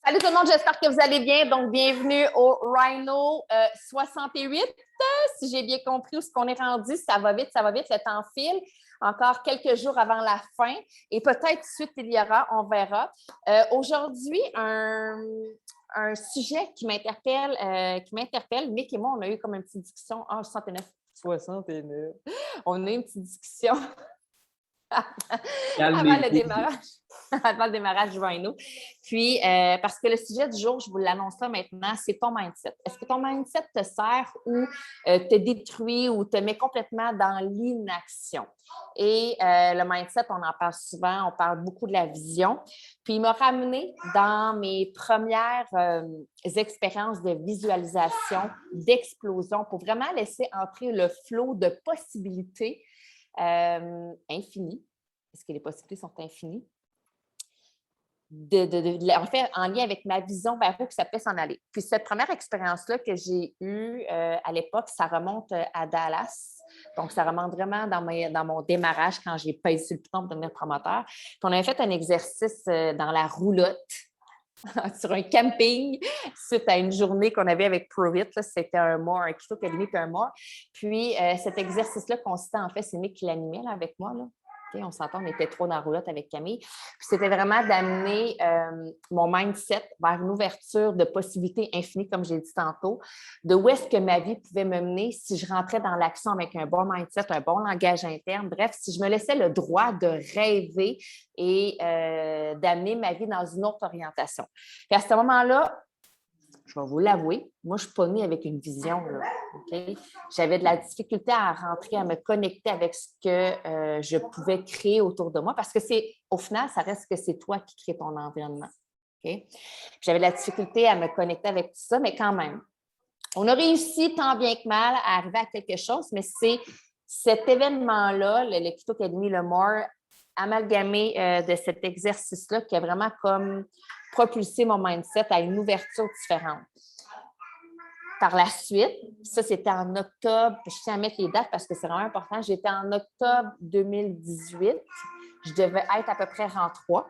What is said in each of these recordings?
Salut tout le monde, j'espère que vous allez bien. Donc, bienvenue au Rhino 68. Si j'ai bien compris où ce qu'on est rendu, ça va vite, le temps file. Encore quelques jours avant la fin et peut-être suite il y aura, on verra. Aujourd'hui, un sujet qui m'interpelle. Mick et moi, on a eu comme une petite discussion. 69. On a eu une petite discussion avant le démarrage du Rhino. Puis, parce que le sujet du jour, je vous l'annonce là maintenant, c'est ton mindset. Est-ce que ton mindset te sert ou te détruit ou te met complètement dans l'inaction? Et le mindset, on en parle souvent, on parle beaucoup de la vision. Puis, il m'a ramené dans mes premières expériences de visualisation, d'explosion, pour vraiment laisser entrer le flot de possibilités infinies. Est-ce que les possibilités sont infinies? En fait, en lien avec ma vision vers où que ça peut s'en aller. Puis cette première expérience-là que j'ai eue à l'époque, ça remonte à Dallas. Donc, ça remonte vraiment dans mon démarrage quand j'ai pesé sur le piton pour devenir promoteur. Puis on avait fait un exercice dans la roulotte sur un camping suite à une journée qu'on avait avec ProVit. C'était un mois, un Keto Academy puis un mois. Puis cet exercice-là consistait, en fait, c'est Mick qui l'animait là, avec moi. Là. Okay, on s'entend, on était trop dans la roulotte avec Camille. Puis c'était vraiment d'amener mon mindset vers une ouverture de possibilités infinies, comme j'ai dit tantôt, de où est-ce que ma vie pouvait me mener si je rentrais dans l'action avec un bon mindset, un bon langage interne. Bref, si je me laissais le droit de rêver et d'amener ma vie dans une autre orientation. Puis à ce moment-là, je vais vous l'avouer, moi, je ne suis pas née avec une vision. Là, okay? J'avais de la difficulté à rentrer, à me connecter avec ce que je pouvais créer autour de moi parce que au final, ça reste que c'est toi qui crée ton environnement. Okay? J'avais de la difficulté à me connecter avec tout ça, mais quand même, on a réussi tant bien que mal à arriver à quelque chose, mais c'est cet événement-là, le Keto Academy, le MORE, amalgamé de cet exercice-là qui a vraiment comme propulsé mon mindset à une ouverture différente. Par la suite, ça c'était en octobre, je tiens à mettre les dates parce que c'est vraiment important, j'étais en octobre 2018, je devais être à peu près rang 3.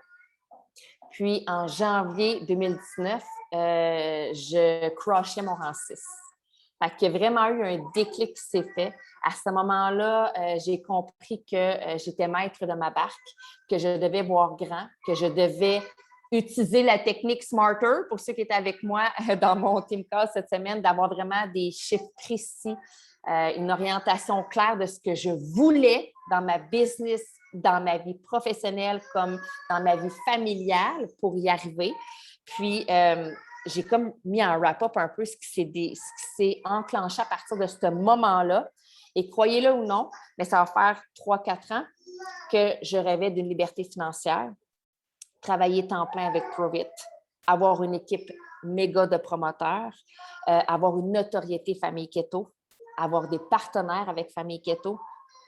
Puis en janvier 2019, je crashais mon rang 6. Fait qu'il y a vraiment eu un déclic qui s'est fait. À ce moment-là, j'ai compris que j'étais maître de ma barque, que je devais voir grand, que je devais utiliser la technique Smarter, pour ceux qui étaient avec moi dans mon team call cette semaine, d'avoir vraiment des chiffres précis, une orientation claire de ce que je voulais dans ma business, dans ma vie professionnelle comme dans ma vie familiale pour y arriver. Puis, j'ai comme mis en wrap-up un peu ce qui s'est enclenché à partir de ce moment-là. Et croyez-le ou non, mais ça va faire 3-4 ans que je rêvais d'une liberté financière, travailler temps plein avec ProVit, avoir une équipe méga de promoteurs, avoir une notoriété Famille Keto, avoir des partenaires avec Famille Keto,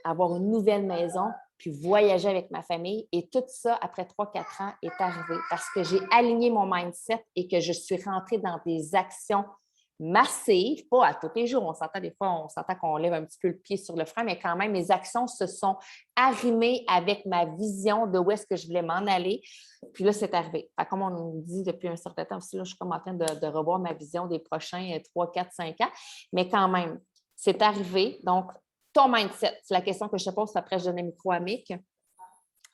avoir une nouvelle maison, puis voyager avec ma famille. Et tout ça, après 3-4 ans, est arrivé parce que j'ai aligné mon mindset et que je suis rentrée dans des actions massives, pas à tous les jours. On s'entend des fois, on s'entend qu'on lève un petit peu le pied sur le frein, mais quand même, mes actions se sont arrimées avec ma vision de où est-ce que je voulais m'en aller. Puis là, c'est arrivé. Fait, comme on nous dit depuis un certain temps aussi, là, je suis comme en train de revoir ma vision des prochains 3, 4, 5 ans. Mais quand même, c'est arrivé. Donc, ton mindset, c'est la question que je te pose après je donne le micro à Mick.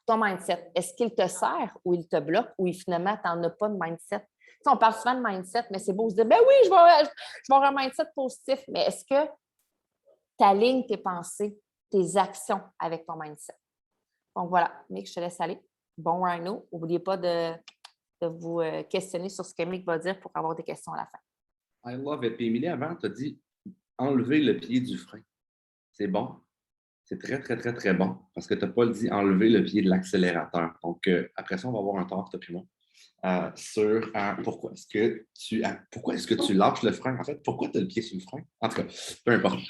Ton mindset, est-ce qu'il te sert ou il te bloque ou finalement, tu n'en as pas de mindset? Tu sais, on parle souvent de mindset, mais c'est beau se dire, ben oui, je vais avoir un mindset positif. Mais est-ce que tu alignes tes pensées, tes actions avec ton mindset? Donc voilà, Mick, je te laisse aller. Bon Rhino. N'oubliez pas de vous questionner sur ce que Mick va dire pour avoir des questions à la fin. I love it. Puis Émilie, avant, tu as dit enlever le pied du frein. C'est bon. C'est très, très, très, très bon parce que tu n'as pas dit enlever le pied de l'accélérateur. Donc, après ça, on va avoir un talk, toi et moi, sur pourquoi est-ce que tu lâches le frein. En fait, pourquoi tu as le pied sur le frein? En tout cas, peu importe.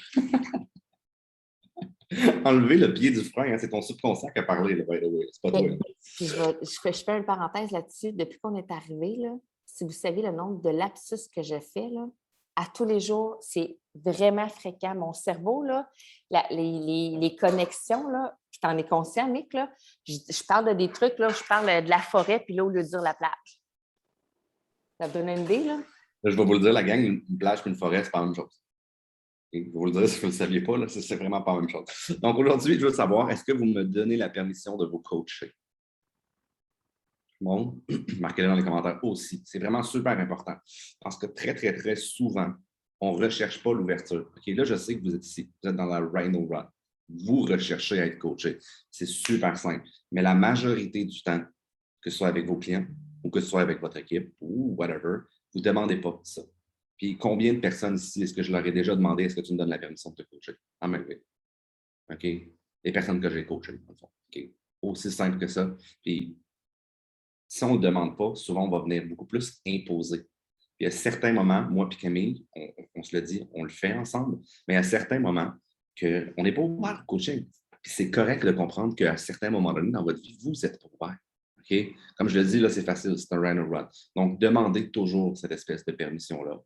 Enlever le pied du frein, hein, c'est ton subconscient qui a parlé, là, by the way. C'est pas toi. Puis je fais une parenthèse là-dessus. Depuis qu'on est arrivé, là, si vous savez le nombre de lapsus que je fais, là, à tous les jours, c'est vraiment fréquent. Mon cerveau, là, les connexions, là, tu en es conscient, Mick, là, je parle de des trucs, là, je parle de la forêt, puis là, au lieu de dire la plage. Ça te donne une idée, là? Là, je vais vous le dire, la gang, une plage et une forêt, c'est pas la même chose. Et je vais vous le dire si vous ne le saviez pas, là, c'est vraiment pas la même chose. Donc aujourd'hui, je veux savoir, est-ce que vous me donnez la permission de vous coacher? Bon, marquez-le dans les commentaires aussi. C'est vraiment super important. Parce que très, très, très souvent, on ne recherche pas l'ouverture. OK, là, je sais que vous êtes ici. Vous êtes dans la Rhino Run. Vous recherchez à être coaché. C'est super simple. Mais la majorité du temps, que ce soit avec vos clients ou que ce soit avec votre équipe ou whatever, vous ne demandez pas ça. Puis combien de personnes ici, est-ce que je leur ai déjà demandé, est-ce que tu me donnes la permission de te coacher? Ah, mais oui. OK? Les personnes que j'ai coachées, dans le fond. OK? Aussi simple que ça. Puis si on ne le demande pas, souvent, on va venir beaucoup plus imposer. Puis à certains moments, moi et Camille, on se le dit, on le fait ensemble, mais à certains moments, on n'est pas ouvert au coaching. Puis c'est correct de comprendre qu'à certains moments donnés dans votre vie, vous êtes pas ouvert. OK? Comme je le dis, là, c'est facile, c'est un run or run. Donc, demandez toujours cette espèce de permission-là.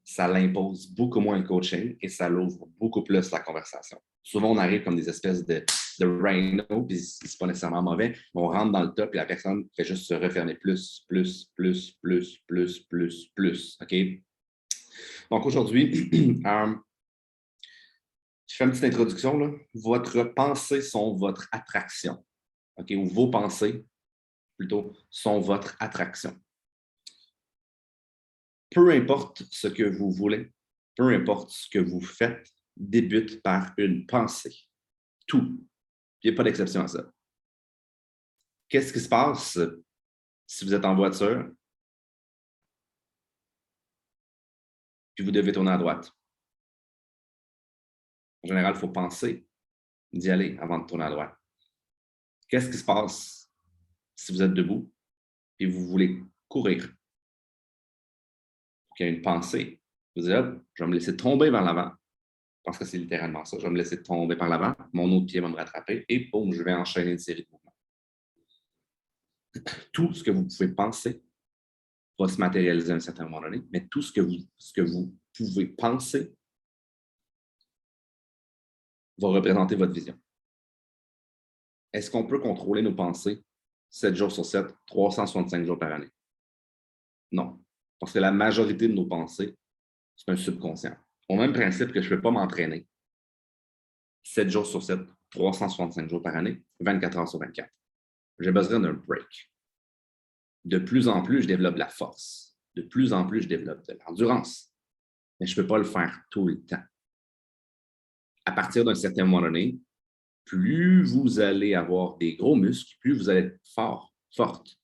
Ça l'impose beaucoup moins le coaching et ça l'ouvre beaucoup plus la conversation. Souvent, on arrive comme des espèces de rhino, puis c'est pas nécessairement mauvais, mais on rentre dans le top et la personne fait juste se refermer plus. OK? Donc aujourd'hui, je fais une petite introduction. Là. Votre pensée sont votre attraction. OK? Ou vos pensées, plutôt, sont votre attraction. Peu importe ce que vous voulez, peu importe ce que vous faites, débute par une pensée. Tout. Il n'y a pas d'exception à ça. Qu'est-ce qui se passe si vous êtes en voiture puis vous devez tourner à droite? En général, il faut penser d'y aller avant de tourner à droite. Qu'est-ce qui se passe si vous êtes debout et vous voulez courir? Il y a une pensée. Vous dites, hop, je vais me laisser tomber vers l'avant. Parce que c'est littéralement ça. Je vais me laisser tomber par l'avant, mon autre pied va me rattraper et boum, je vais enchaîner une série de mouvements. Tout ce que vous pouvez penser va se matérialiser à un certain moment donné, mais tout ce que vous pouvez penser va représenter votre vision. Est-ce qu'on peut contrôler nos pensées 7 jours sur 7, 365 jours par année? Non. Parce que la majorité de nos pensées, c'est un subconscient. Au même principe que je ne peux pas m'entraîner 7 jours sur 7, 365 jours par année, 24 heures sur 24. J'ai besoin d'un break. De plus en plus, je développe de la force. De plus en plus, je développe de l'endurance. Mais je ne peux pas le faire tout le temps. À partir d'un certain moment donné, plus vous allez avoir des gros muscles, plus vous allez être fort, forte.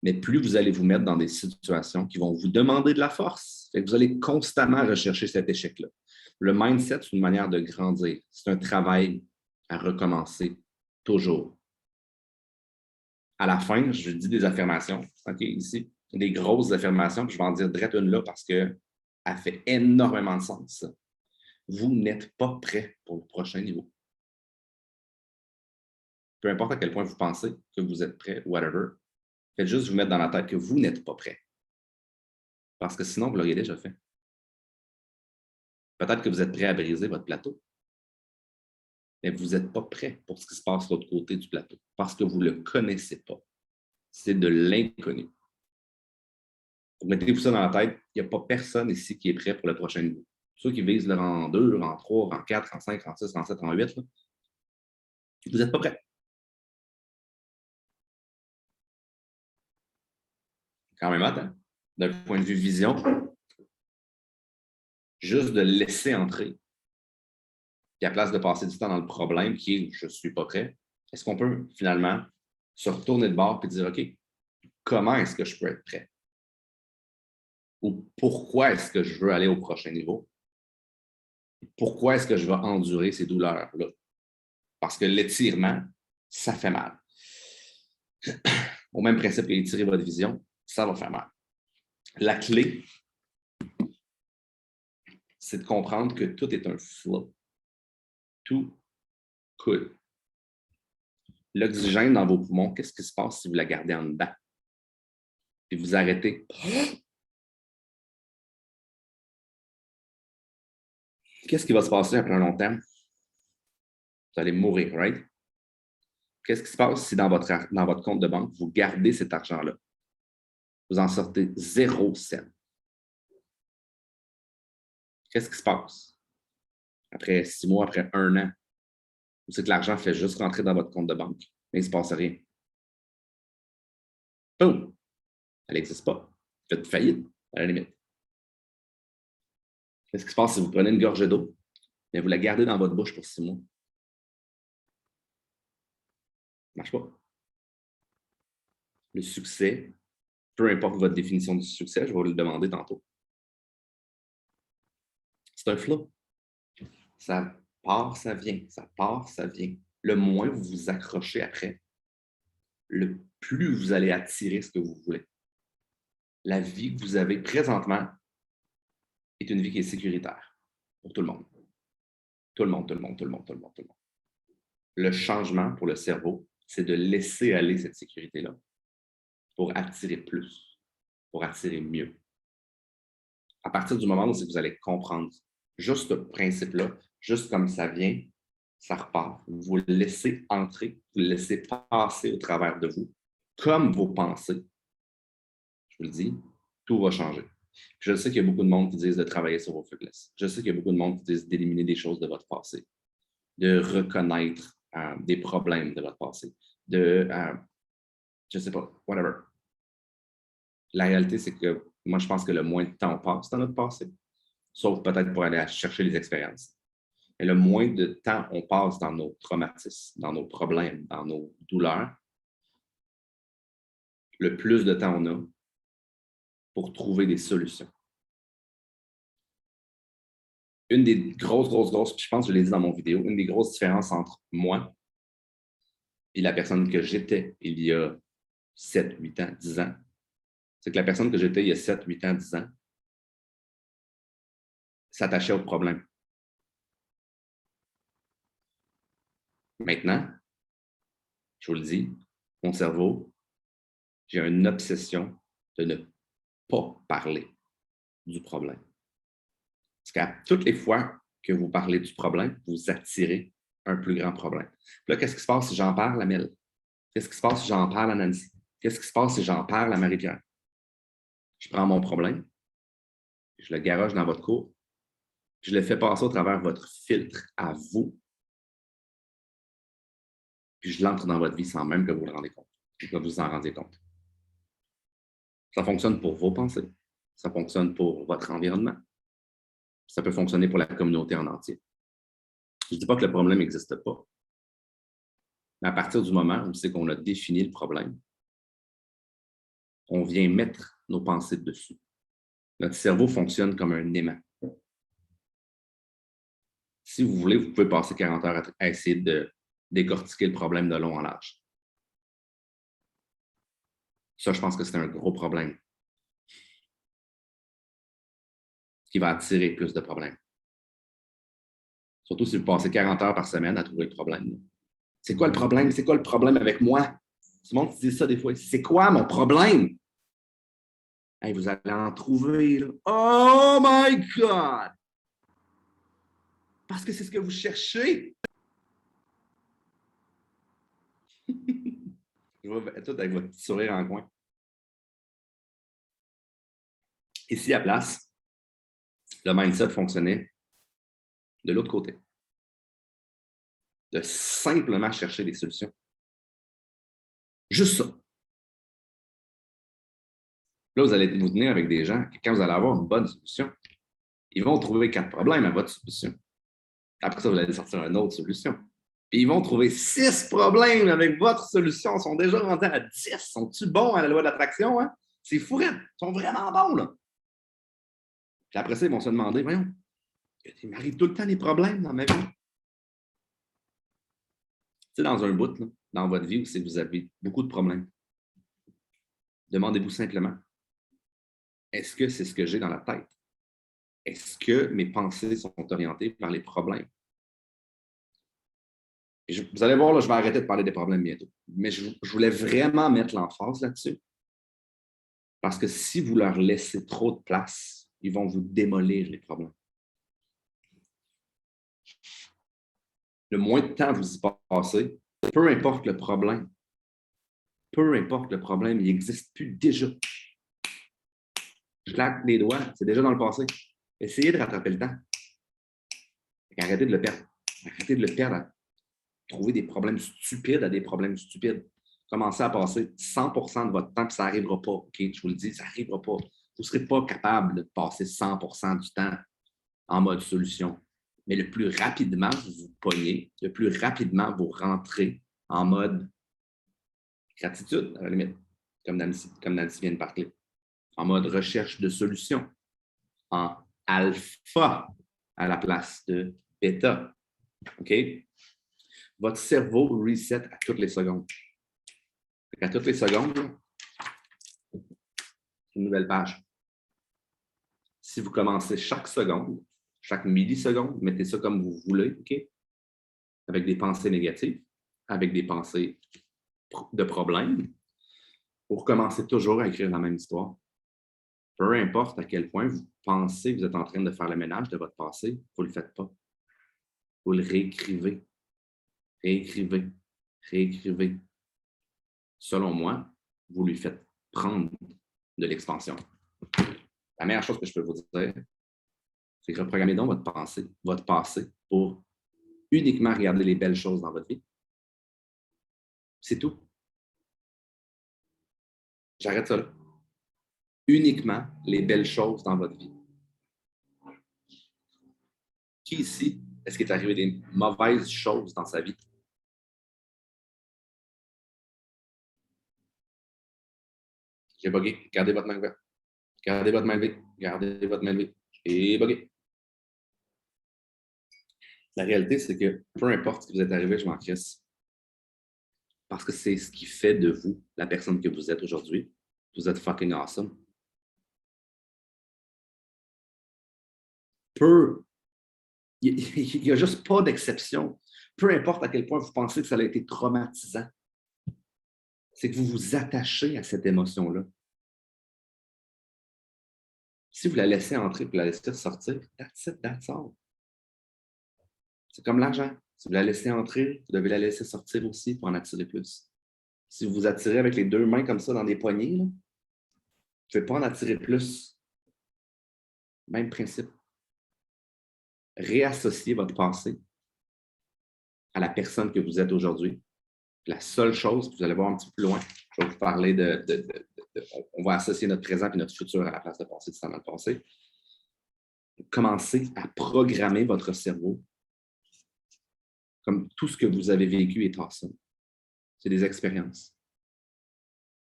Mais plus vous allez vous mettre dans des situations qui vont vous demander de la force. Fait que vous allez constamment rechercher cet échec-là. Le mindset, c'est une manière de grandir. C'est un travail à recommencer toujours. À la fin, je dis des affirmations, OK, ici, des grosses affirmations, puis je vais en dire direct une là parce qu'elle fait énormément de sens. Vous n'êtes pas prêt pour le prochain niveau. Peu importe à quel point vous pensez que vous êtes prêt, whatever, faites juste vous mettre dans la tête que vous n'êtes pas prêt. Parce que sinon, vous l'auriez déjà fait. Peut-être que vous êtes prêt à briser votre plateau, mais vous n'êtes pas prêt pour ce qui se passe de l'autre côté du plateau parce que vous ne le connaissez pas. C'est de l'inconnu. Mettez-vous ça dans la tête, il n'y a pas personne ici qui est prêt pour le prochain niveau. Ceux qui visent le rang 2, rang 3, rang 4, rang 5, rang 6, rang 7, rang 8, là, vous n'êtes pas prêt. Quand même hâte, hein? D'un point de vue vision, juste de laisser entrer, puis à place de passer du temps dans le problème qui est je ne suis pas prêt, est-ce qu'on peut finalement se retourner de bord et dire OK, comment est-ce que je peux être prêt? Ou pourquoi est-ce que je veux aller au prochain niveau? Pourquoi est-ce que je vais endurer ces douleurs-là? Parce que l'étirement, ça fait mal. Au même principe qu'étirer votre vision, ça va faire mal. La clé, c'est de comprendre que tout est un flow. Tout coule. L'oxygène dans vos poumons, qu'est-ce qui se passe si vous la gardez en dedans? Et vous arrêtez. Qu'est-ce qui va se passer après un long terme? Vous allez mourir, right? Qu'est-ce qui se passe si dans votre compte de banque, vous gardez cet argent-là? Vous en sortez 0 cent. Qu'est-ce qui se passe? Après 6 mois, après 1 an, vous savez que l'argent fait juste rentrer dans votre compte de banque, mais il ne se passe rien. Boum! Elle n'existe pas. Vous faites faillite, à la limite. Qu'est-ce qui se passe si vous prenez une gorgée d'eau et vous la gardez dans votre bouche pour 6 mois? Ça ne marche pas. Le succès, peu importe votre définition du succès, je vais vous le demander tantôt. C'est un flot. Ça part, ça vient. Ça part, ça vient. Le moins vous vous accrochez après, le plus vous allez attirer ce que vous voulez. La vie que vous avez présentement est une vie qui est sécuritaire pour tout le monde. Tout le monde, tout le monde, tout le monde, tout le monde, tout le monde. Le changement pour le cerveau, c'est de laisser aller cette sécurité-là pour attirer plus, pour attirer mieux. À partir du moment où vous allez comprendre juste ce principe-là, juste comme ça vient, ça repart. Vous le laissez entrer, vous le laissez passer au travers de vous, comme vos pensées. Je vous le dis, tout va changer. Je sais qu'il y a beaucoup de monde qui disent de travailler sur vos faiblesses. Je sais qu'il y a beaucoup de monde qui disent d'éliminer des choses de votre passé, de reconnaître des problèmes de votre passé, je ne sais pas, whatever. La réalité, c'est que moi, je pense que le moins de temps on passe dans notre passé, sauf peut-être pour aller chercher les expériences. Mais le moins de temps on passe dans nos traumatismes, dans nos problèmes, dans nos douleurs, le plus de temps on a pour trouver des solutions. Une des grosses, je pense que je l'ai dit dans mon vidéo, une des grosses différences entre moi et la personne que j'étais il y a 7, 8 ans, 10 ans, c'est que la personne que j'étais il y a 7, 8 ans, 10 ans s'attachait au problème. Maintenant, je vous le dis, mon cerveau, j'ai une obsession de ne pas parler du problème. Parce qu'à toutes les fois que vous parlez du problème, vous attirez un plus grand problème. Puis là, qu'est-ce qui se passe si j'en parle à Mel? Qu'est-ce qui se passe si j'en parle à Nancy? Qu'est-ce qui se passe si j'en parle à Marie-Pierre? Je prends mon problème, je le garoche dans votre cour, je le fais passer au travers de votre filtre à vous, puis je l'entre dans votre vie sans même que vous le rendez compte, que vous en rendiez compte. Ça fonctionne pour vos pensées, ça fonctionne pour votre environnement, ça peut fonctionner pour la communauté en entier. Je ne dis pas que le problème n'existe pas, mais à partir du moment où c'est qu'on a défini le problème, on vient mettre nos pensées dessus. Notre cerveau fonctionne comme un aimant. Si vous voulez, vous pouvez passer 40 heures à essayer de décortiquer le problème de long en large. Ça, je pense que c'est un gros problème qui va attirer plus de problèmes. Surtout si vous passez 40 heures par semaine à trouver le problème. C'est quoi le problème? C'est quoi le problème avec moi? Tout le monde se dit ça des fois. C'est quoi mon problème? Hey, vous allez en trouver. Là. Oh my God! Parce que c'est ce que vous cherchez. Je vois tout avec votre petit sourire en coin. Ici, à place, le mindset fonctionnait de l'autre côté. De simplement chercher des solutions. Juste ça. Là, vous allez vous tenir avec des gens que quand vous allez avoir une bonne solution, ils vont trouver 4 problèmes à votre solution. Après ça, vous allez sortir une autre solution. Puis ils vont trouver 6 problèmes avec votre solution. Ils sont déjà rendus à 10. Sont-ils bons à la loi de l'attraction? Hein? C'est fou, ils sont vraiment bons, là. Puis après ça, ils vont se demander, voyons, il m'arrive tout le temps des problèmes dans ma vie. Tu sais, dans un bout, là, dans votre vie, où c'est que vous avez beaucoup de problèmes, demandez-vous simplement, est-ce que c'est ce que j'ai dans la tête? Est-ce que mes pensées sont orientées vers les problèmes? Et vous allez voir, là, je vais arrêter de parler des problèmes bientôt. Mais je voulais vraiment mettre l'emphase là-dessus. Parce que si vous leur laissez trop de place, ils vont vous démolir les problèmes. Le moins de temps vous y passez, peu importe le problème, il n'existe plus déjà. Je claque les doigts, c'est déjà dans le passé. Essayez de rattraper le temps. Arrêtez de le perdre. Arrêtez de le perdre à trouver des problèmes stupides à des problèmes stupides. Commencez à passer 100% de votre temps, puis ça n'arrivera pas. OK? Je vous le dis, ça n'arrivera pas. Vous ne serez pas capable de passer 100% du temps en mode solution. Mais le plus rapidement vous vous pognez, le plus rapidement vous rentrez en mode gratitude, à la limite, comme Nancy vient de parler, en mode recherche de solutions, en alpha à la place de bêta. OK? Votre cerveau reset à toutes les secondes. À toutes les secondes, une nouvelle page. Si vous commencez chaque seconde, chaque milliseconde, mettez ça comme vous voulez, OK? Avec des pensées négatives, avec des pensées de problèmes, vous recommencez toujours à écrire la même histoire. Peu importe à quel point vous pensez que vous êtes en train de faire le ménage de votre passé, vous ne le faites pas. Vous le réécrivez. Réécrivez. Réécrivez. Selon moi, vous lui faites prendre de l'expansion. La meilleure chose que je peux vous dire, c'est que reprogrammez donc votre passé pour uniquement regarder les belles choses dans votre vie. C'est tout. J'arrête ça là. Uniquement les belles choses dans votre vie. Qui ici, est-ce qu'il est arrivé des mauvaises choses dans sa vie? J'ai bugué. Gardez votre main ouverte. Gardez votre main levée. Gardez votre main levée. J'ai bugué. La réalité, c'est que peu importe ce qui vous est arrivé, je m'en crisse. Parce que c'est ce qui fait de vous la personne que vous êtes aujourd'hui. Vous êtes fucking awesome. Il n'y a juste pas d'exception. Peu importe à quel point vous pensez que ça a été traumatisant, c'est que vous vous attachez à cette émotion-là. Si vous la laissez entrer et vous la laissez sortir, that's it, that's all. C'est comme l'argent. Si vous la laissez entrer, vous devez la laisser sortir aussi pour en attirer plus. Si vous vous attirez avec les deux mains comme ça dans des poignées, là, vous ne pouvez pas en attirer plus. Même principe. Réassociez votre passé à la personne que vous êtes aujourd'hui. La seule chose, vous allez voir un petit peu plus loin, je vais vous parler on va associer notre présent et notre futur à la place de passé, du temps dans le passé. Commencez à programmer votre cerveau comme tout ce que vous avez vécu est awesome. C'est des expériences.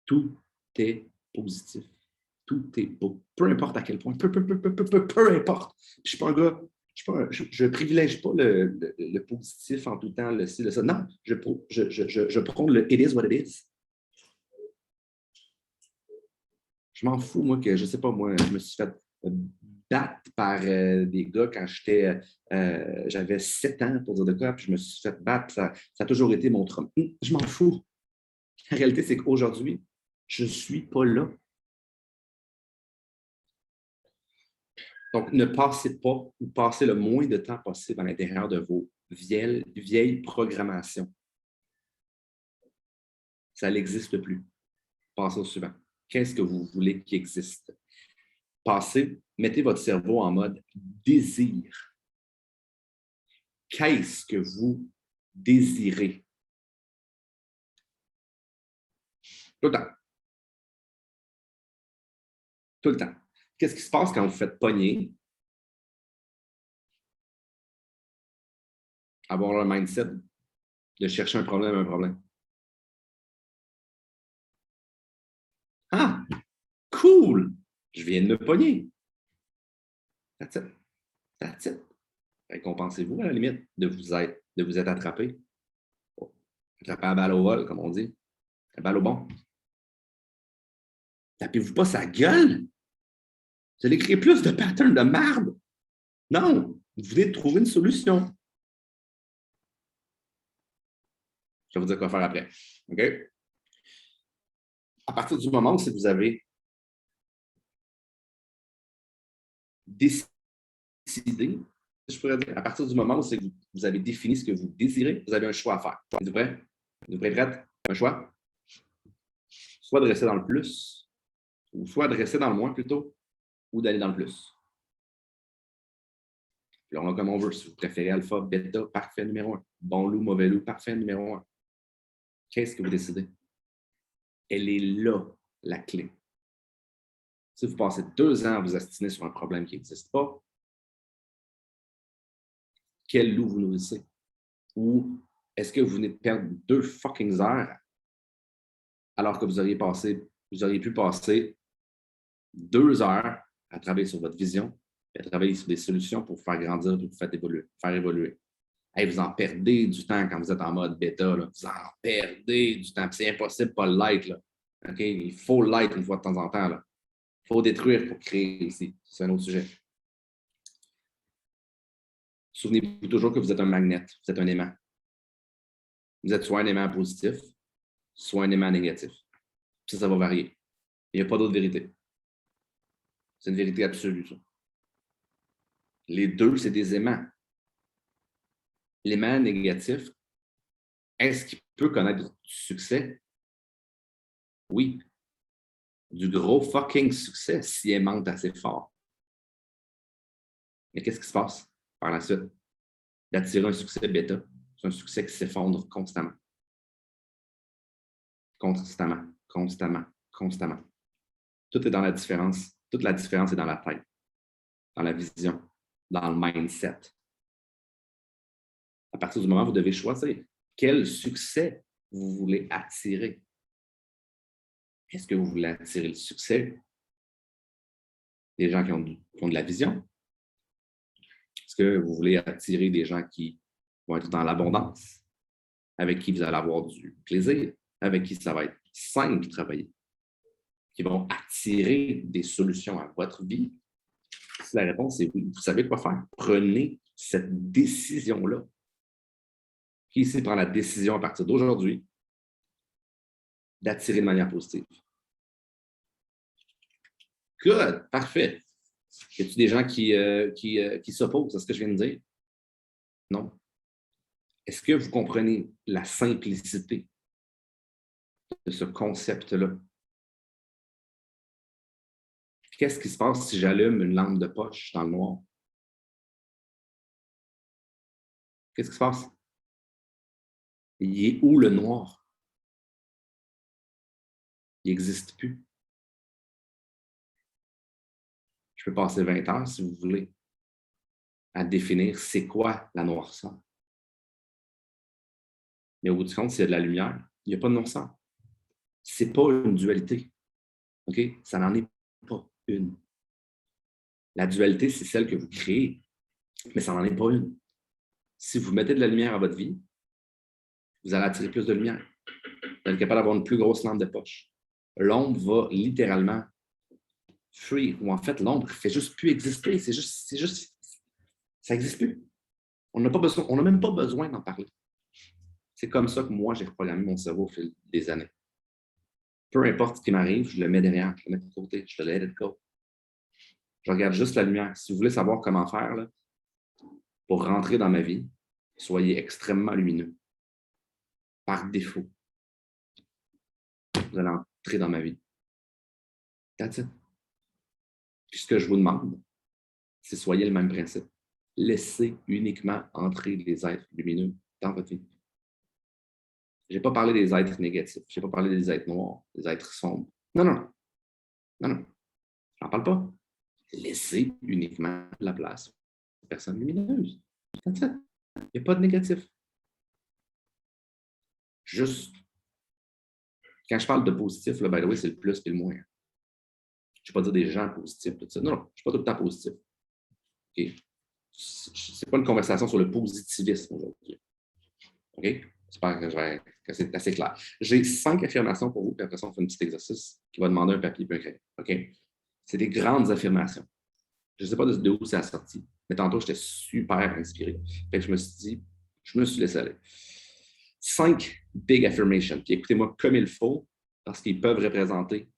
Tout est positif. Tout est beau. Peu importe à quel point. Peu importe. Je ne suis pas un gars, je ne privilège pas le positif en tout temps, le ci, le ça. Non, je prends le it is what it is. Je m'en fous, moi, que je ne sais pas, moi, je me suis fait battre par des gars quand j'avais 7 ans pour dire de quoi, puis je me suis fait battre. Ça a toujours été mon trauma. Je m'en fous. La réalité, c'est qu'aujourd'hui, je ne suis pas là. Donc, ne passez pas ou passez le moins de temps possible à l'intérieur de vos vieilles programmations. Ça n'existe plus. Passez au suivant. Qu'est-ce que vous voulez qui existe? Mettez votre cerveau en mode désir. Qu'est-ce que vous désirez? Tout le temps. Tout le temps. Qu'est-ce qui se passe quand vous faites pogner? Avoir un mindset de chercher un problème. Ah, cool! Je viens de me pogner. That's it. That's it. Récompensez-vous à la limite de vous être attrapé. Attrapé à balle au vol, comme on dit. À balle au bon. Tapez-vous pas sa gueule. Vous allez créer plus de patterns de merde. Non, vous voulez trouver une solution. Je vais vous dire quoi faire après. OK? À partir du moment où vous avez décidé, je pourrais dire, à partir du moment où vous avez défini ce que vous désirez, vous avez un choix à faire. Êtes-vous prêt? Êtes-vous prêt? Un choix? Soit de rester dans le plus, ou soit de rester dans le moins plutôt. ou d'aller dans le plus. Puis on a comme on veut. Si vous préférez alpha, bêta, parfait numéro 1. Bon loup, mauvais loup, parfait numéro 1. Qu'est-ce que vous décidez? Elle est là, la clé. Si vous passez 2 ans à vous astiner sur un problème qui n'existe pas, quel loup vous nourrissez? Ou est-ce que vous venez de perdre 2 fucking heures alors que vous auriez pu passer 2 heures à travailler sur votre vision et à travailler sur des solutions pour vous faire grandir et vous faire évoluer. Hey, vous en perdez du temps quand vous êtes en mode bêta. Là. Vous en perdez du temps. C'est impossible de pas le light. Là. Okay? Il faut le light une fois de temps en temps. Il faut détruire pour créer ici. C'est un autre sujet. Souvenez-vous toujours que vous êtes un magnet, vous êtes un aimant. Vous êtes soit un aimant positif, soit un aimant négatif. Ça va varier. Il n'y a pas d'autre vérité. C'est une vérité absolue, ça. Les deux, c'est des aimants. L'aimant négatif, est-ce qu'il peut connaître du succès? Oui. Du gros fucking succès s'il aimante assez fort. Mais qu'est-ce qui se passe par la suite? D'attirer un succès bêta. C'est un succès qui s'effondre constamment. Constamment. Tout est dans la différence. Toute la différence est dans la tête, dans la vision, dans le mindset. À partir du moment où vous devez choisir quel succès vous voulez attirer. Est-ce que vous voulez attirer le succès des gens qui ont de la vision? Est-ce que vous voulez attirer des gens qui vont être dans l'abondance, avec qui vous allez avoir du plaisir, avec qui ça va être simple de travailler, qui vont attirer des solutions à votre vie? Si la réponse est oui, vous savez quoi faire. Prenez cette décision-là. Qui ici prend la décision à partir d'aujourd'hui d'attirer de manière positive? Good, parfait. Y a-t-il des gens qui s'opposent à ce que je viens de dire? Non. Est-ce que vous comprenez la simplicité de ce concept-là? Qu'est-ce qui se passe si j'allume une lampe de poche dans le noir? Qu'est-ce qui se passe? Il est où le noir? Il n'existe plus. Je peux passer 20 heures, si vous voulez, à définir c'est quoi la noirceur. Mais au bout du compte, s'il y a de la lumière, il n'y a pas de noirceur. Ce n'est pas une dualité. OK? Ça n'en est pas une. La dualité, c'est celle que vous créez, mais ça n'en est pas une. Si vous mettez de la lumière à votre vie, vous allez attirer plus de lumière. Vous allez être capable d'avoir une plus grosse lampe de poche. L'ombre va littéralement fuir, ou en fait, l'ombre ne fait juste plus exister. C'est juste, ça n'existe plus. On n'a même pas besoin d'en parler. C'est comme ça que moi, j'ai reprogrammé mon cerveau au fil des années. Peu importe ce qui m'arrive, je le mets derrière, je le mets de côté, je le let it go. Je regarde juste la lumière. Si vous voulez savoir comment faire là, pour rentrer dans ma vie, soyez extrêmement lumineux. Par défaut, vous allez entrer dans ma vie. That's it. Puis ce que je vous demande, c'est soyez le même principe. Laissez uniquement entrer les êtres lumineux dans votre vie. Je n'ai pas parlé des êtres négatifs. Je n'ai pas parlé des êtres noirs, des êtres sombres. Non. Je n'en parle pas. Laissez uniquement la place aux personnes lumineuses. That's it. Il n'y a pas de négatif. Juste, quand je parle de positif, là, by the way, c'est le plus et le moins. Je ne vais pas dire des gens positifs, tout ça. Non, je ne suis pas tout le temps positif. Okay? Ce n'est pas une conversation sur le positivisme aujourd'hui. OK? J'espère que c'est assez clair. J'ai 5 affirmations pour vous, puis après ça, on fait un petit exercice qui va demander un papier et un crayon. OK? C'est des grandes affirmations. Je ne sais pas de où ça a sorti, mais tantôt, j'étais super inspiré. Fait que je me suis dit, je me suis laissé aller. 5 big affirmations. Puis écoutez-moi comme il faut, parce qu'ils peuvent représenter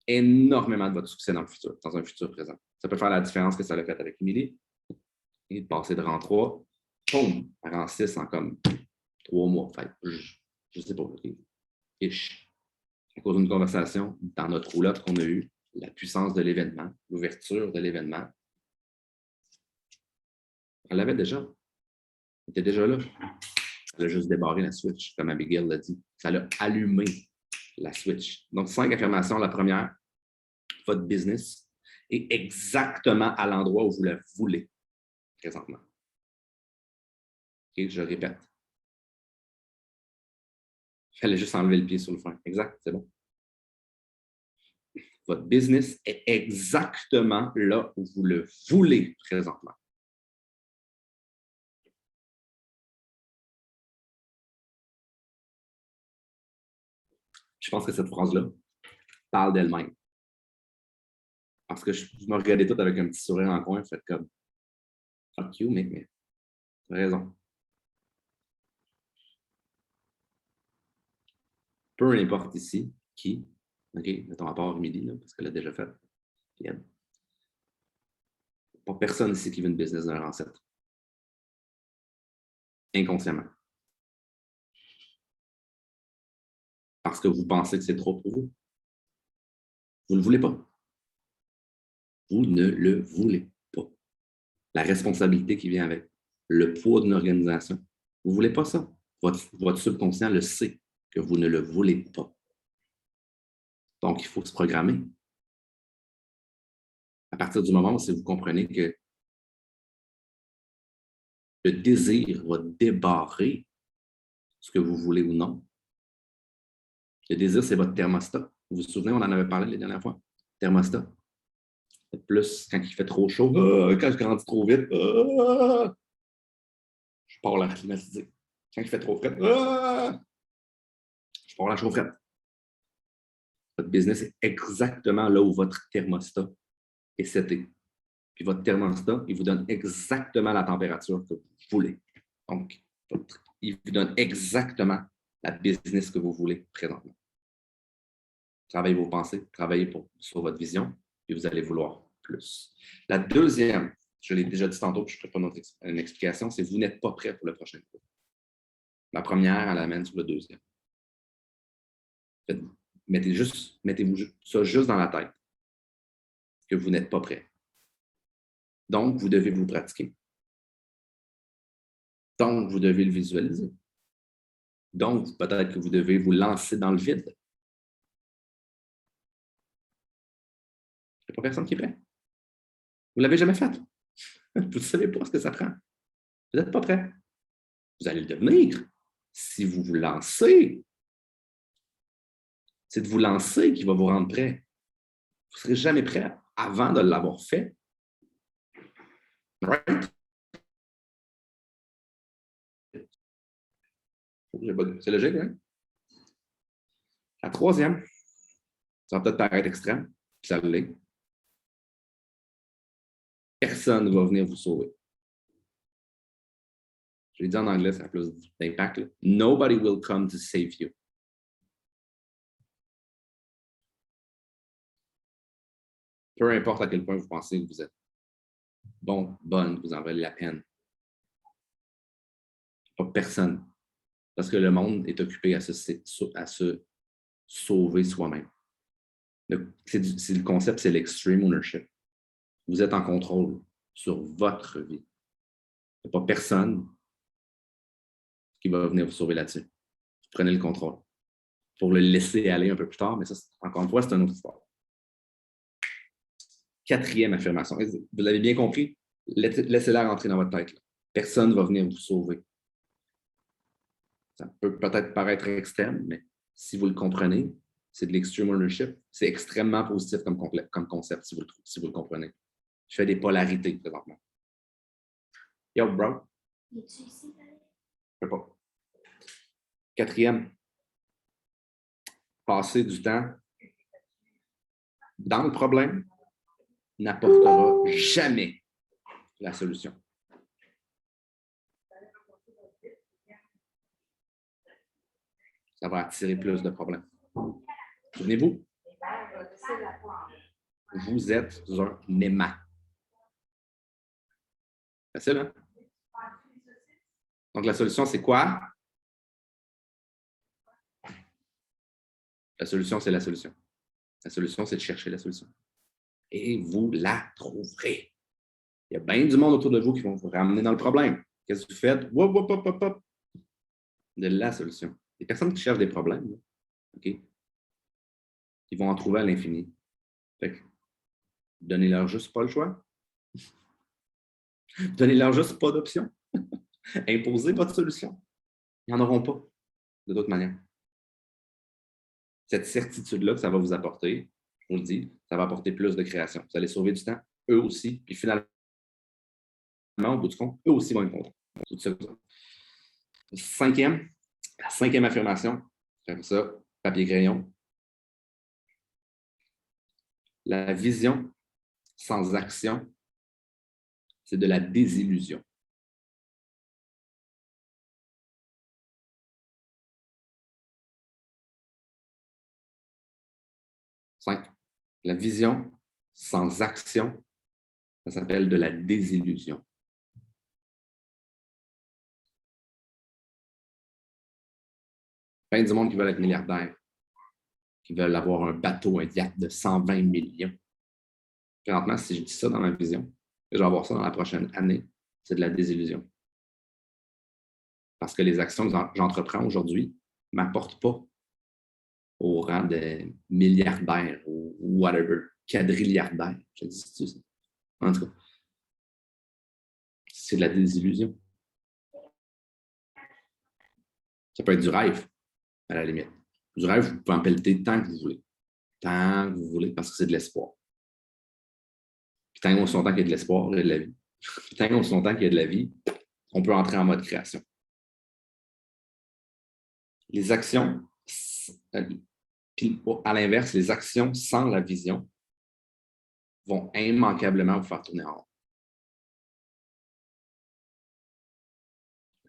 énormément de votre succès dans le futur, dans un futur présent. Ça peut faire la différence que ça l'a fait avec Émilie. Et de passer de rang 3, boum, à rang 6 en comme 3 mois. Fait, je ne sais pas. Ish. À cause d'une conversation dans notre roulotte qu'on a eue la puissance de l'événement, l'ouverture de l'événement. Elle l'avait déjà. Elle était déjà là. Elle a juste débarré la switch, comme Abigail l'a dit. Ça l'a allumé la switch. Donc, 5 affirmations. La première, votre business est exactement à l'endroit où vous le voulez présentement. OK, je répète. Il fallait juste enlever le pied sur le frein. Exact, c'est bon. Votre business est exactement là où vous le voulez présentement. Je pense que cette phrase-là parle d'elle-même. Parce que je me regardais tout avec un petit sourire en coin, fait comme fuck you, mais tu as raison. Peu importe ici qui, OK, mettons à part Émilie, là, parce qu'elle l'a déjà fait. Puis elle. Pas personne ici qui veut une business d'un ancêtre. Inconsciemment. Parce que vous pensez que c'est trop pour vous. Vous ne le voulez pas. Vous ne le voulez pas. La responsabilité qui vient avec, le poids d'une organisation. Vous ne voulez pas ça. Votre subconscient le sait que vous ne le voulez pas. Donc, il faut se programmer. À partir du moment où vous comprenez que le désir va débarrer ce que vous voulez ou non. Le désir, c'est votre thermostat. Vous vous souvenez, on en avait parlé les dernières fois. Thermostat. Plus quand il fait trop chaud, quand je grandis trop vite, je pars l'air climatisé. Quand il fait trop frais, je pars la chaufferette. Votre business est exactement là où votre thermostat est seté. Puis votre thermostat, il vous donne exactement la température que vous voulez. Donc, il vous donne exactement la business que vous voulez présentement. Travaillez vos pensées, travaillez sur votre vision, et vous allez vouloir plus. La deuxième, je l'ai déjà dit tantôt, puis je ne ferai pas une explication, c'est que vous n'êtes pas prêt pour le prochain cours. La première, elle amène sur le deuxième. Mettez-vous ça juste dans la tête, que vous n'êtes pas prêt. Donc, vous devez vous pratiquer. Donc, vous devez le visualiser. Donc, peut-être que vous devez vous lancer dans le vide. Il n'y a pas personne qui est prêt. Vous ne l'avez jamais fait. Vous ne savez pas ce que ça prend. Vous n'êtes pas prêt. Vous allez le devenir si vous vous lancez. C'est de vous lancer qui va vous rendre prêt. Vous ne serez jamais prêt avant de l'avoir fait. Right? C'est logique, hein? La troisième, ça va peut-être paraître extrême, puis ça l'est. Personne ne va venir vous sauver. Je l'ai dit en anglais, ça a plus d'impact. Nobody will come to save you. Peu importe à quel point vous pensez que vous êtes bon, bonne, vous en valez la peine. Pas personne. Parce que le monde est occupé à se sauver soi-même. Le concept, c'est l'extreme ownership. Vous êtes en contrôle sur votre vie. Il n'y a pas personne qui va venir vous sauver là-dessus. Prenez le contrôle. Pour le laisser aller un peu plus tard, mais ça, encore une fois, c'est une autre histoire. Quatrième affirmation. Vous l'avez bien compris? Laissez-la rentrer dans votre tête. Là. Personne ne va venir vous sauver. Ça peut peut-être paraître extrême, mais si vous le comprenez, c'est de l'extreme ownership. C'est extrêmement positif comme concept, si vous le comprenez. Je fais des polarités présentement. Yo, bro. Es-tu ici? Je sais pas. Quatrième, passer du temps dans le problème n'apportera jamais la solution. Ça va attirer plus de problèmes. Souvenez-vous, vous êtes un aimant. Facile, hein? Donc, la solution, c'est quoi? La solution, c'est la solution. La solution, c'est de chercher la solution. et vous la trouverez. Il y a bien du monde autour de vous qui vont vous ramener dans le problème. Qu'est-ce que vous faites? Wop, wop, wop, wop, wop. De la solution. Les personnes qui cherchent des problèmes, là, OK? Ils vont en trouver à l'infini. Fait que, donnez-leur juste pas le choix. Donnez-leur juste pas d'option. Imposez votre solution. Ils n'en auront pas, de toute manière. Cette certitude-là que ça va vous apporter, je vous le dis, ça va apporter plus de création. Vous allez sauver du temps, eux aussi, puis finalement, au bout du compte, eux aussi vont être contents. Tout ça. La cinquième affirmation, comme ça, papier-crayon. La vision sans action, c'est de la désillusion. 5. La vision sans action, ça s'appelle de la désillusion. Plein du monde qui veulent être milliardaires, qui veulent avoir un bateau, un yacht de 120 millions. Présentement, si je dis ça dans ma vision, que je vais avoir ça dans la prochaine année, c'est de la désillusion. Parce que les actions que j'entreprends aujourd'hui ne m'apportent pas au rang de milliardaire ou whatever, quadrilliardaire. Je dis ça. En tout cas, c'est de la désillusion. Ça peut être du rêve, à la limite. Du rêve, vous pouvez en pelleter tant que vous voulez. Tant que vous voulez, parce que c'est de l'espoir. Puis tant qu'on se longtemps qu'il y a de l'espoir, il y a de la vie. Puis tant qu'on se longtemps qu'il y a de la vie, on peut entrer en mode création. Les actions, puis à l'inverse, les actions sans la vision vont immanquablement vous faire tourner en rond.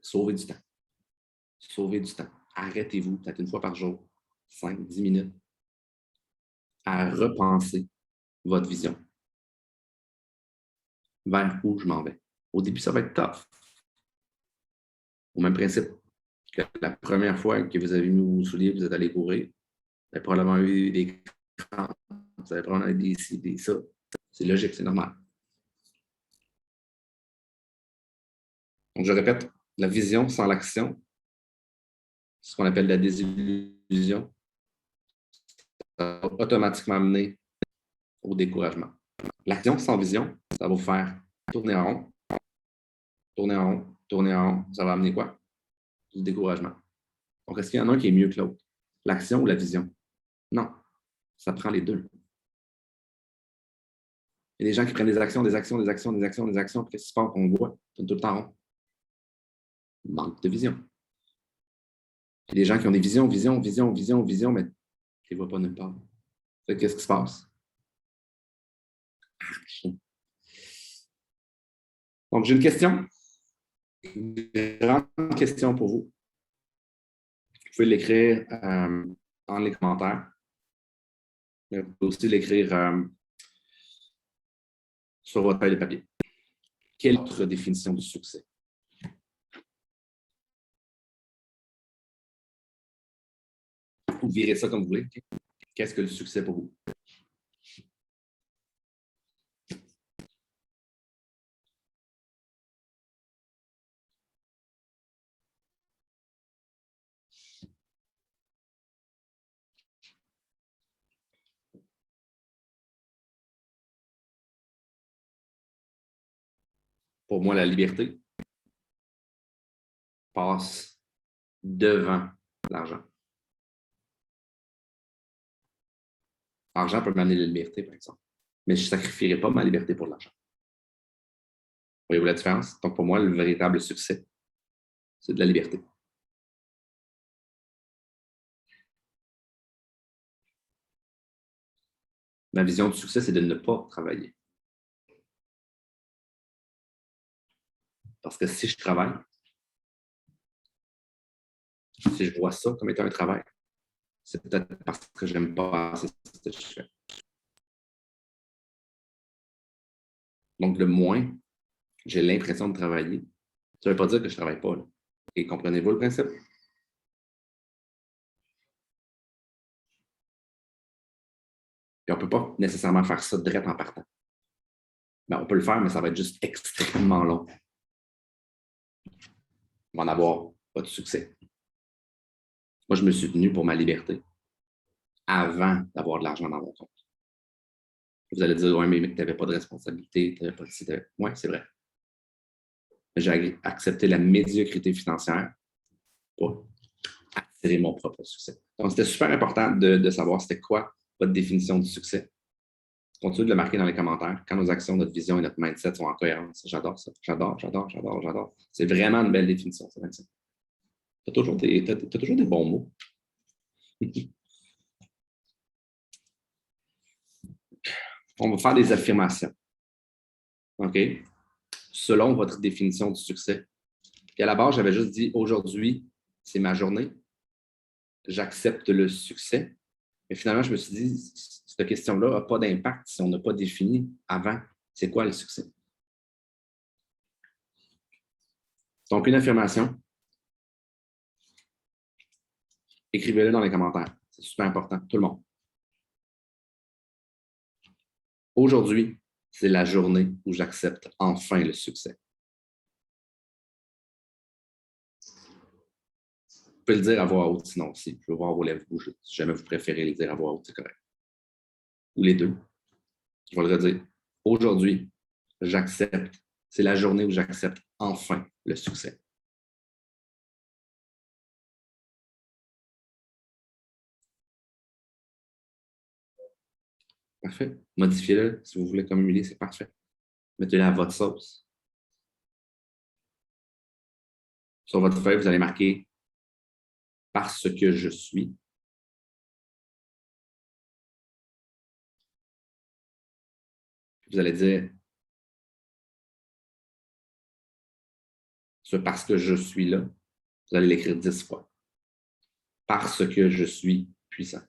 Sauvez du temps. Sauvez du temps. Arrêtez-vous, peut-être une fois par jour, 5-10 minutes, à repenser votre vision. Vers où je m'en vais. Au début, ça va être tough. Au même principe que la première fois que vous avez mis vos souliers, vous êtes allé courir, vous avez probablement eu des crampes, vous avez probablement eu des ci, des ça. C'est logique, c'est normal. Donc, je répète, la vision sans l'action, c'est ce qu'on appelle la désillusion, ça va automatiquement mener au découragement. L'action sans vision, ça va vous faire tourner en rond, tourner en rond, tourner en rond. Ça va amener quoi? Du découragement. Donc, est-ce qu'il y en a un qui est mieux que l'autre? L'action ou la vision? Non. Ça prend les deux. Il y a des gens qui prennent des actions, des actions, des actions, des actions, des actions, puis qu'est-ce qui se passe qu'on voit? C'est tout le temps rond. Manque de vision. Il y a des gens qui ont des visions, visions, visions, visions, visions, mais qui ne les voient pas nulle part. Qu'est-ce qui se passe? Donc, j'ai une question. Une grande question pour vous. Vous pouvez l'écrire dans les commentaires. Vous pouvez aussi l'écrire sur votre feuille de papier. Quelle est votre définition du succès? Vous virez ça comme vous voulez. Qu'est-ce que le succès pour vous? Pour moi, la liberté passe devant l'argent. L'argent peut m'amener la liberté, par exemple. Mais je ne sacrifierai pas ma liberté pour l'argent. Voyez-vous la différence? Donc, pour moi, le véritable succès, c'est de la liberté. Ma vision du succès, c'est de ne pas travailler. Parce que si je travaille, si je vois ça comme étant un travail, c'est peut-être parce que je n'aime pas assez ce que je fais. Donc, le moins j'ai l'impression de travailler, ça ne veut pas dire que je ne travaille pas. Là. Et comprenez-vous le principe? Puis on ne peut pas nécessairement faire ça direct en partant. Ben, on peut le faire, mais ça va être juste extrêmement long. On va en avoir pas de succès. Moi, je me suis tenu pour ma liberté avant d'avoir de l'argent dans mon compte. Vous allez dire, ouais, mais tu n'avais pas de responsabilité, tu n'avais pas de... Oui, c'est vrai. J'ai accepté la médiocrité financière pour attirer mon propre succès. Donc, c'était super important de savoir c'était quoi votre définition du succès. Continuez de le marquer dans les commentaires. Quand nos actions, notre vision et notre mindset sont en cohérence. J'adore ça. J'adore. C'est vraiment une belle définition, ça. Tu as toujours des bons mots. On va faire des affirmations. OK? Selon votre définition du succès. Puis à la base, j'avais juste dit aujourd'hui, c'est ma journée. J'accepte le succès. Mais finalement, je me suis dit, cette question-là n'a pas d'impact si on n'a pas défini avant c'est quoi le succès. Donc, une affirmation. Écrivez-le dans les commentaires. C'est super important. Tout le monde. Aujourd'hui, c'est la journée où j'accepte enfin le succès. Vous pouvez le dire à voix haute, sinon aussi. Je veux voir vos lèvres bouger. Si jamais vous préférez le dire à voix haute, c'est correct. Ou les deux. Je vais le redire. Aujourd'hui, j'accepte. C'est la journée où j'accepte enfin le succès. Parfait. Modifiez-le si vous voulez communiquer, c'est parfait. Mettez-le à votre sauce. Sur votre feuille, vous allez marquer « Parce que je suis ». Vous allez dire ce « parce que je suis là », vous allez l'écrire 10 fois. Parce que je suis puissant.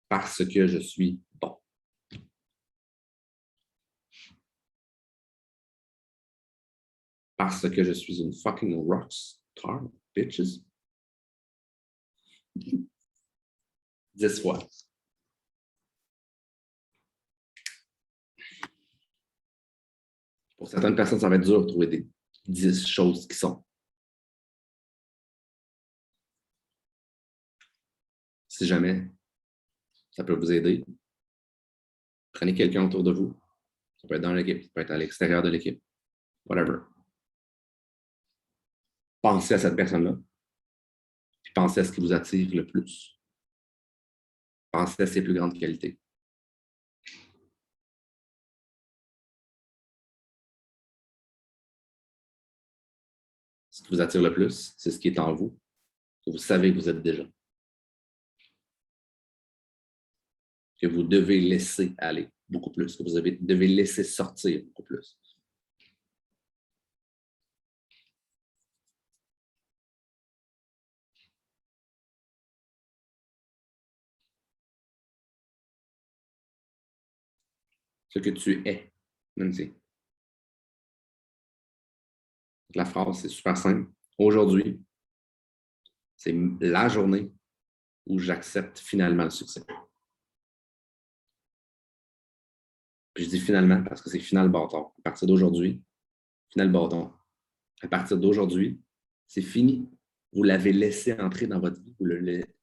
Parce que je suis bon. Parce que je suis une fucking rockstar, bitches. 10 fois. Pour certaines personnes, ça va être dur de trouver des 10 choses qui sont. Si jamais ça peut vous aider, prenez quelqu'un autour de vous. Ça peut être dans l'équipe, ça peut être à l'extérieur de l'équipe. Whatever. Pensez à cette personne-là. Puis pensez à ce qui vous attire le plus. Pensez à ses plus grandes qualités. Ce qui vous attire le plus, c'est ce qui est en vous, que vous savez que vous êtes déjà. Que vous devez laisser aller beaucoup plus, que vous devez laisser sortir beaucoup plus. Ce que tu es, Nancy. La phrase, c'est super simple. Aujourd'hui, c'est la journée où j'accepte finalement le succès. Puis je dis finalement parce que c'est final bâton. À partir d'aujourd'hui, final bâton. À partir d'aujourd'hui, c'est fini. Vous l'avez laissé entrer dans votre vie.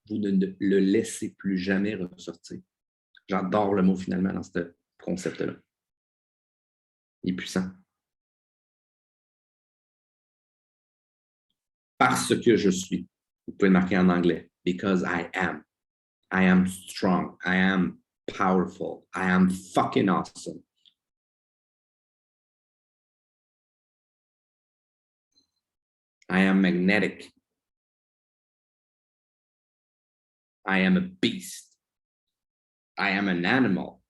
Vous ne le laissez plus jamais ressortir. J'adore le mot finalement dans ce concept-là. Il est puissant. Parce que je suis. Vous pouvez le marquer en anglais. Because I am. I am strong. I am powerful. I am fucking awesome. I am magnetic. I am a beast. I am an animal.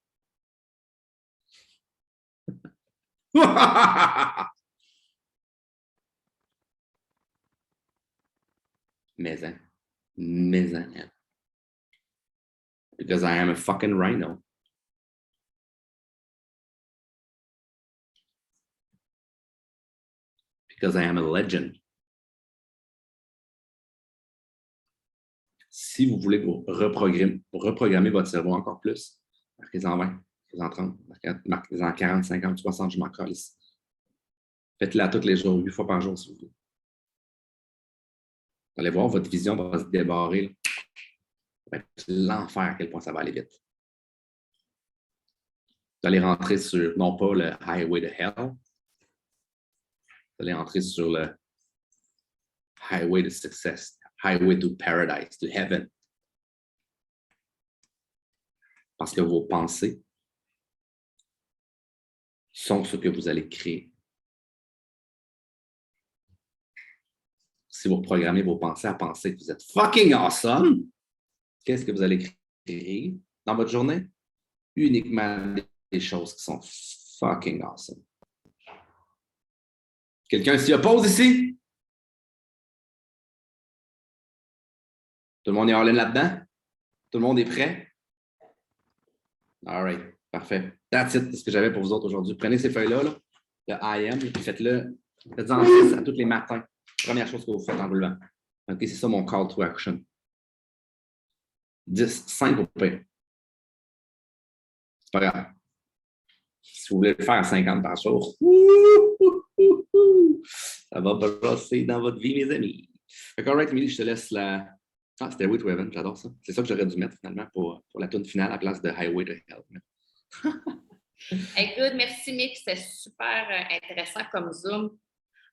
Mais hein. Because I am a fucking rhino. Because I am a legend. Si vous voulez reprogrammer votre cerveau encore plus, Marquez-en 20, marquez-en 30, marquez-en 40, 50, 60, je m'en calisse. Faites-la tous les jours, 8 fois par jour, s'il vous plaît. Vous allez voir, votre vision va se débarrer. Là. Ça va être l'enfer à quel point ça va aller vite. Vous allez rentrer sur, non pas le highway to hell, vous allez entrer sur le highway to success, highway to paradise, to heaven. Parce que vos pensées sont ce que vous allez créer. Si vous programmez vos pensées à penser que vous êtes fucking awesome, qu'est-ce que vous allez créer dans votre journée? Uniquement des choses qui sont fucking awesome. Quelqu'un s'y oppose ici? Tout le monde est all in là-dedans? Tout le monde est prêt? All right, parfait. That's it, c'est ce que j'avais pour vous autres aujourd'hui. Prenez ces feuilles-là, là, le I am, et faites-en 6 à tous les matins. Première chose que vous faites en vous levant. OK, c'est ça mon call to action. 10, 5 au pire. C'est pas grave. Si vous voulez le faire à 50 par jour, ça va brosser dans votre vie, mes amis. Fait que, all right, Emily, je te laisse la... Ah, c'était Stairway to Heaven, j'adore ça. C'est ça que j'aurais dû mettre finalement pour la tune finale à la place de Highway to Hell. Écoute, merci Mick, c'était super intéressant comme Zoom.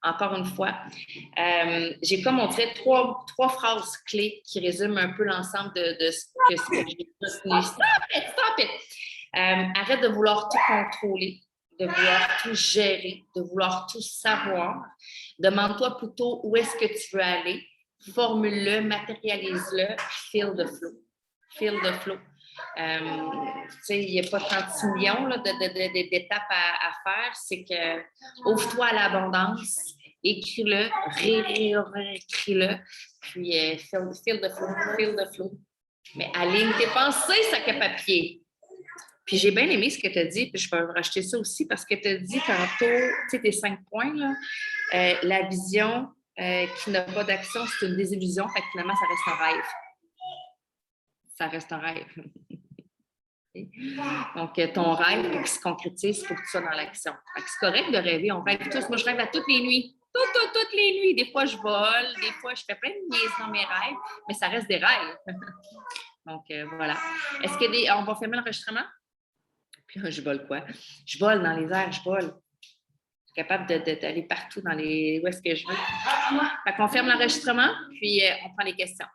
Encore une fois, j'ai comme on dirait trois phrases clés qui résument un peu l'ensemble de ce que j'ai retenu. Stop it! Arrête de vouloir tout contrôler, de vouloir tout gérer, de vouloir tout savoir. Demande-toi plutôt où est-ce que tu veux aller. Formule-le, matérialise-le, feel the flow. Feel the flow. Il n'y a pas 36 millions là, d'étapes à faire. C'est que ouvre-toi à l'abondance, écris-le, réécris-le, puis feel the flow. Mais aligne tes pensées, sac à papier. Puis j'ai bien aimé ce que tu as dit, puis je vais racheter ça aussi parce que tu as dit tantôt, tu sais, tes 5 points, là, la vision qui n'a pas d'action, c'est une désillusion, fait que finalement, ça reste un rêve. Ça reste un rêve. Donc, ton rêve, pour qu'il se concrétise, il faut que tu sois dans l'action. C'est correct de rêver, on rêve tous. Moi, je rêve à toutes les nuits. Toutes les nuits. Des fois, je vole, des fois, je fais plein de niaises dans mes rêves, mais ça reste des rêves. Donc, voilà. Est-ce qu'on va fermer l'enregistrement? Puis là, je vole quoi? Je vole dans les airs, je vole. Je suis capable d'aller partout dans les... Où est-ce que je veux? Fait qu'on ferme l'enregistrement, puis on prend les questions.